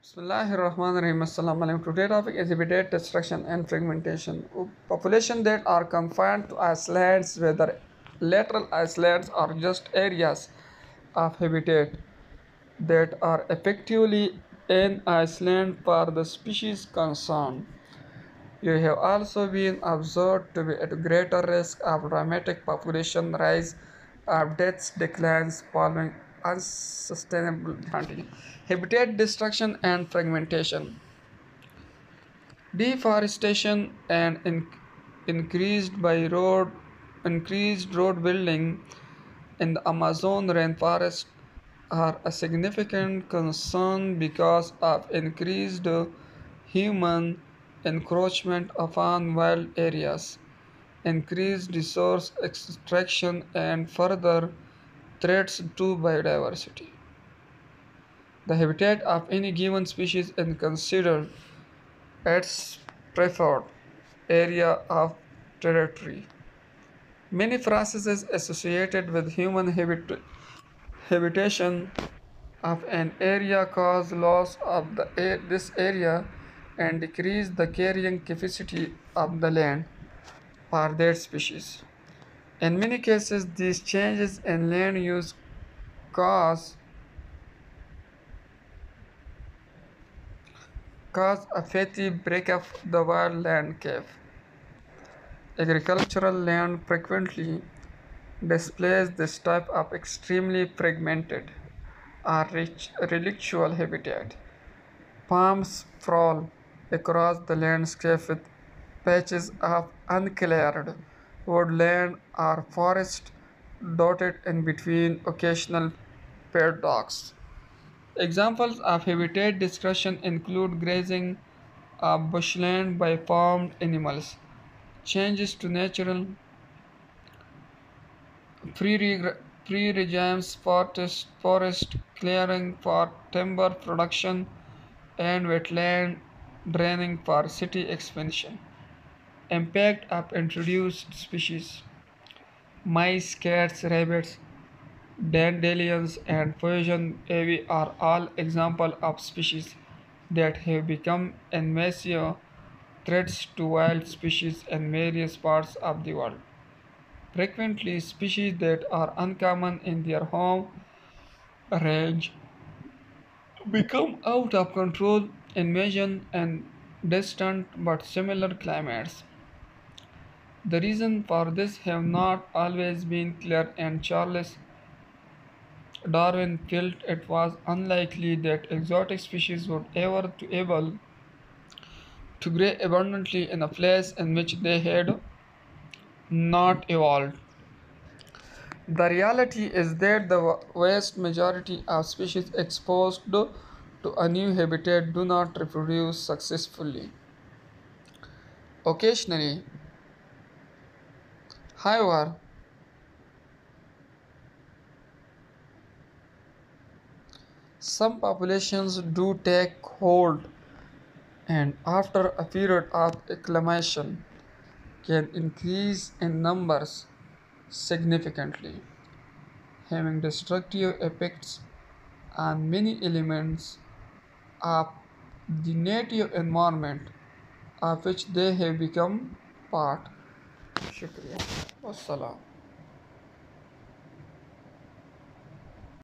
Bismillahirrahmanirrahim. Assalamu alaikum. Today's topic is habitat destruction and fragmentation. Population that are confined to islands, whether lateral islands or just areas of habitat that are effectively an island for the species concerned. You have also been observed to be at greater risk of dramatic population rise or deaths declines following unsustainable hunting, habitat destruction and fragmentation, deforestation and increased road building in the Amazon rainforest are a significant concern because of increased human encroachment upon wild areas, increased resource extraction, and further threats to biodiversity. The habitat of any given species is considered its preferred area of territory. Many processes associated with human habitation of an area cause loss of this area and decrease the carrying capacity of the land for that species. In many cases, these changes in land use cause, cause a fatty breakup of the wild landscape. Agricultural land frequently displays this type of extremely fragmented or rich relictual habitat. Palms sprawl across the landscape with patches of uncleared woodland or forest dotted in between occasional paddocks. Examples of habitat destruction include grazing of bushland by farmed animals, changes to natural pre-regimes forest clearing for timber production, and wetland draining for city expansion. Impact of introduced species. Mice, cats, rabbits, dandelions, and poison ivy are all examples of species that have become invasive threats to wild species in various parts of the world. Frequently, species that are uncommon in their home range become out of control in Asian and distant but similar climates. The reason for this have not always been clear, and Charles Darwin felt it was unlikely that exotic species would ever be able to grow abundantly in a place in which they had not evolved. The reality is that the vast majority of species exposed to a new habitat do not reproduce successfully. Occasionally, however, some populations do take hold and after a period of acclimation can increase in numbers significantly, having destructive effects on many elements of the native environment of which they have become part. Shukriya. Wassalam.